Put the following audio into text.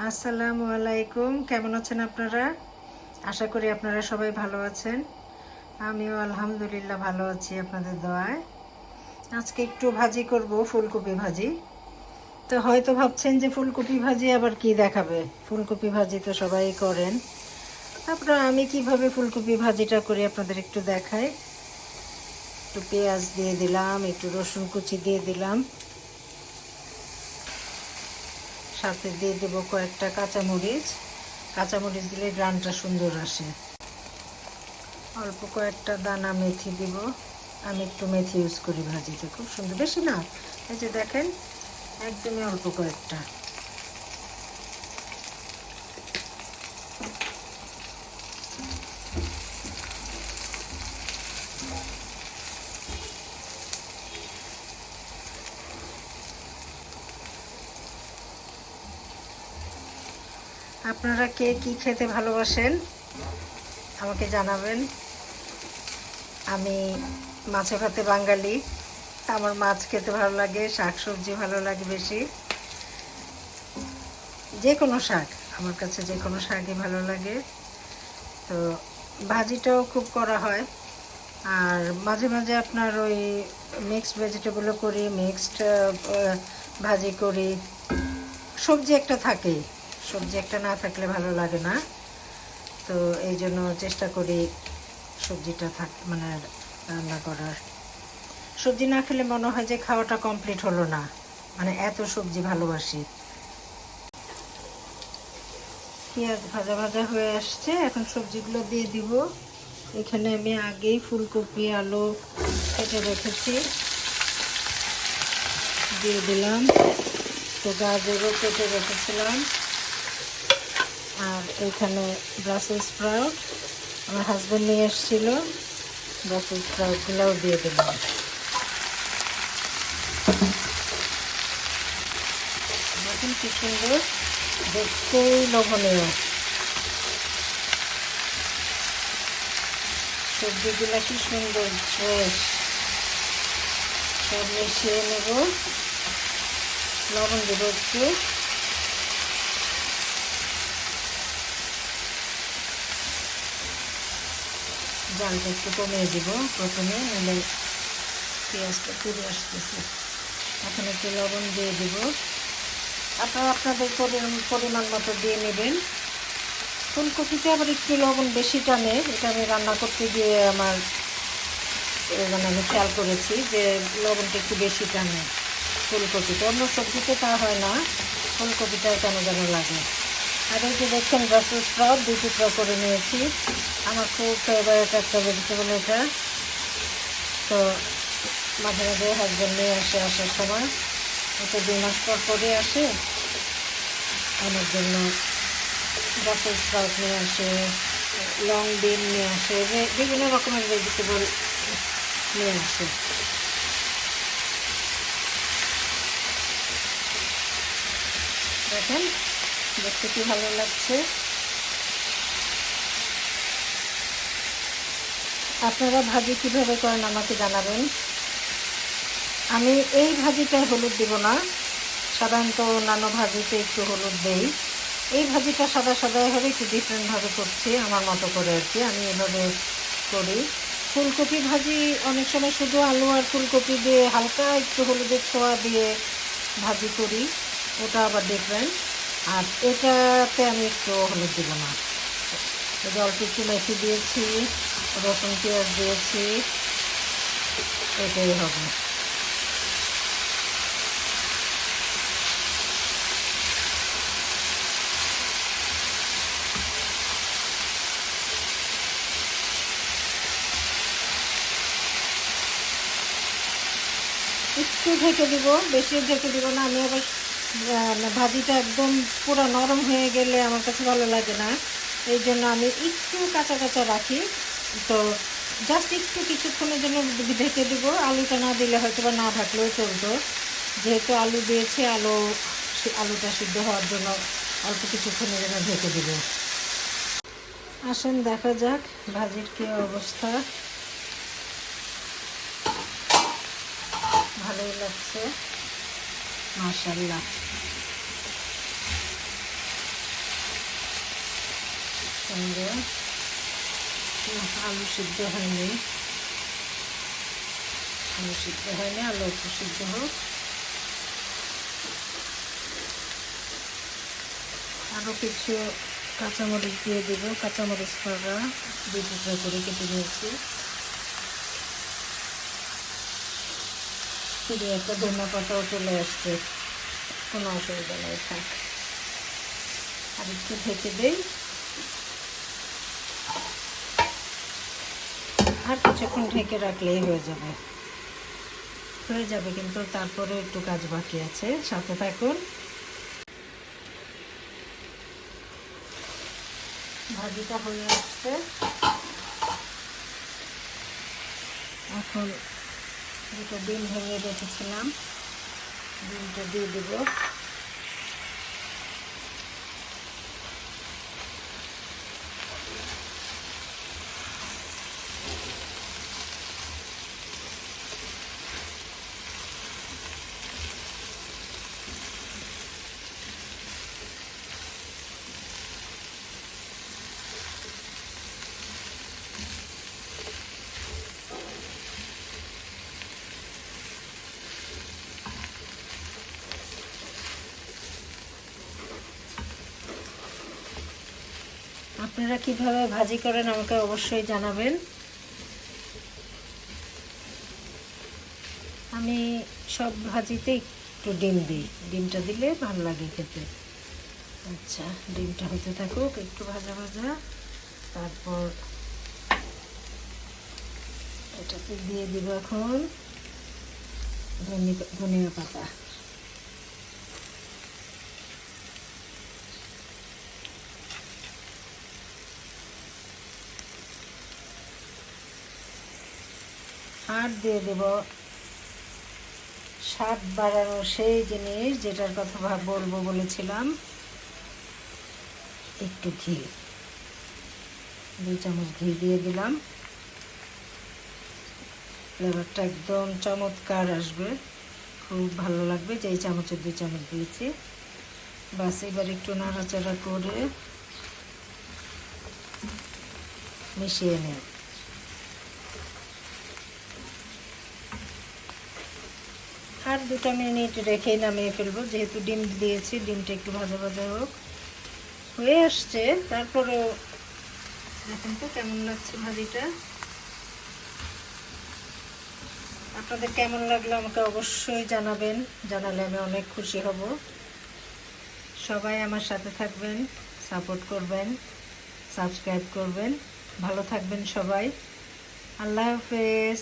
আসসালামু আলাইকুম। কেমন আছেন আপনারা? আশা করি আপনারা সবাই ভালো আছেন। আমিও আলহামদুলিল্লাহ ভালো আছি আপনাদের দোয়ায়। আজকে একটু ভাজি করব, ফুলকপি ভাজি। তো হয়তো ভাবছেন যে ফুলকপি ভাজি আবার কি দেখাবে, ফুলকপি ভাজি তো সবাই করেন। তারপরে আমি কিভাবে ফুলকপি ভাজিটা করি আপনাদের একটু দেখাই। একটু পেঁয়াজ দিয়ে দিলাম, একটু রসুন কুচি দিয়ে দিলাম, সাথে দিয়ে দেবো কয়েকটা কাঁচামরিচ। কাঁচামরিচ দিলে গ্রানটা সুন্দর আসে। অল্প কয়েকটা দানা মেথি দিব। আমি একটু মেথি ইউজ করি ভাজিতে, খুব সুন্দর, বেশি না। এই যে দেখেন, একদমই অল্প কয়েকটা। আপনারা কে কি খেতে ভালোবাসেন আমাকে জানাবেন। আমি মাছে ভাতে বাঙালি, আমার মাছ খেতে ভালো লাগে, শাক সবজি ভালো লাগে বেশি। যে কোনো শাক, আমার কাছে যে কোনো শাকই ভালো লাগে। তো ভাজিটাও খুব করা হয়। আর মাঝে মাঝে আপনার ওই মিক্সড ভেজিটেবলও করি, মিক্সড ভাজি করি। সবজি একটা থাকেই, সবজি একটা না থাকলে ভালো লাগে না। তো এই জন্য চেষ্টা করি সবজিটা মানে রান্না করার। সবজি না খেলে মনে হয় যে খাওয়াটা কমপ্লিট হলো না, মানে এত সবজি ভালোবাসি। পেঁয়াজ ভাজা ভাজা হয়ে আসছে, এখন সবজিগুলো দিয়ে দিব। এখানে আমি আগেই ফুলকপি আলু কেটে রেখেছি, দিয়ে দিলাম। তো গাজরও কেটে রেখেছিলাম। আর এখানে ব্রাসেল স্প্রাউট আমার হাজব্যান্ড নিয়ে এসেছিল, ব্রাসেল স্প্রাউটগুলোও দিয়ে দিলাম। দেখুন কি সুন্দর, দেখতেই লোভনীয়। সবজিগুলো কি সুন্দর ফ্রেশ। সব মিশিয়ে নেব, লবণ দেবো একটু। জালটা একটু কমিয়ে দিব প্রথমে, নাহলে পেঁয়াজটা পুড়ে আসতেছে। এখন একটু লবণ দিয়ে দেব, আপনারা আপনাদের পরিমাণ মতো দিয়ে নেবেন। ফুলকপিতে আবার একটু লবণ বেশি টানে, এটা আমি রান্না করতে গিয়ে আমার মানে আমি খেয়াল করেছি যে লবণটা একটু বেশি টানে ফুলকপিতে। অন্য সবজিতে তা হয় না, ফুলকপিটায় কেন যেন লাগে। আর এই যে দেখছেন ব্রাসেল স্প্রাউট 2 টুকরা করে নিয়েছি, আমার খুব ফেভারিট একটা ভেজিটেবল এটা। তো মাঝে মাঝে হাজব্যান্ড নিয়ে আসে, আসার সময় ওটা 2 মাস পর পরে আসে, আমার জন্য ব্রাসেল স্প্রাউট নিয়ে আসে, লং বিন নিয়ে আসে, বিভিন্ন রকমের ভেজিটেবল নিয়ে আসে। দেখেন দেখতে কি ভালো লাগছে। আপনারা ভাজি কীভাবে করেন আমাকে জানাবেন। আমি এই ভাজিটায় হলুদ দিব না, সাধারণত অন্যান্য ভাজিতে একটু হলুদ দেই। এই ভাজিটা সাদা সাদাই হবে, একটু ডিফারেন্টভাবে করছি আমার মতো করে আর কি, আমি এভাবে করি। ফুলকপি ভাজি অনেক সময় শুধু আলু আর ফুলকপি দিয়ে হালকা একটু হলুদের ছোঁয়া দিয়ে ভাজি করি, ওটা আবার ডিফারেন্ট। আর এটাতে আমি একটু হলুদ দিব না। এই যে অল্প একটু মেথি দিয়েছি, রসুন পেঁয়াজ দিয়েছি, এটাই হবে। একটু ঢেকে দিব, বেশি ঢেকে দিব না। আমি আবার ভাজিটা একদম পুরো নরম হয়ে গেলে আমার কাছে ভালো লাগে না, এই জন্য আমি একটু কাঁচা কাঁচা রাখি। তো জাস্ট একটু কিছুক্ষণের জন্য ঢেকে দিব। আলুটা না দিলে হয়তো বা না ঢাকলেও চলতো, যেহেতু আলু দিয়েছি, আলুটা সিদ্ধ হওয়ার জন্য অল্প কিছুক্ষণের জন্য ঢেকে দিব। আসেন দেখা যাক ভাজির কী অবস্থা। ভালোই লাগছে, মাশাআল্লাহ। সঙ্গে আলু সিদ্ধ হয়নি, আলু একটু সিদ্ধ হোক। আরও কিছু কাঁচামরিচ দিয়ে দেব, কাঁচামরিচ ফাড়া 2 টুকরা করে কেটে নিয়েছি। শুধু একটা ধনিয়া পাতাও চলে আসছে, কোনো অসুবিধা নেই, থাক। আর একটু ঢেকে দেই, আর কিছুক্ষণ ঢেকে রাখলেই হয়ে যাবে। কিন্তু তারপরে একটু কাজ বাকি আছে, সাথে থাকুন। ভাজিটা হয়ে আসছে, এখন দুটো ডিম ভেঙে রেখেছিলাম, ডিমটা দিয়ে দেব। আপনারা কিভাবে ভাজি করেন আমাকে অবশ্যই জানাবেন। আমি সব ভাজিতে একটু ডিম দিই, ডিমটা দিলে ভালো লাগে খেতে। আচ্ছা, ডিমটা হতে থাকুক একটু ভাজা ভাজা। তারপর এটাতে দিয়ে দিব এখন ধনিয়া পাতা। আর দিয়ে দেব স্বাদ বাড়ানোর সেই জিনিস যেটার কথা বলবো বলেছিলাম, একটু ঘি। 2 চামচ ঘি দিয়ে দিলাম, ফ্লেভারটা একদম চমৎকার আসবে, খুব ভালো লাগবে। যেই চামচের 2 চামচ দিয়েছি। বাস এবার একটু নাড়াচাড়া করে মিশিয়ে নেব। আর 2 মিনিট রেখেই নামিয়ে ফেলবো, যেহেতু ডিম দিয়েছি। ডিমটা একটু ভাজা ভাজা হোক, হয়ে আসছে। তারপরেও দেখুন তো কেমন লাগছে ভাজিটা। আপনাদের কেমন লাগলো আমাকে অবশ্যই জানাবেন, জানালে আমি অনেক খুশি হব। সবাই আমার সাথে থাকবেন, সাপোর্ট করবেন, সাবস্ক্রাইব করবেন। ভালো থাকবেন সবাই। আল্লাহ হাফেজ।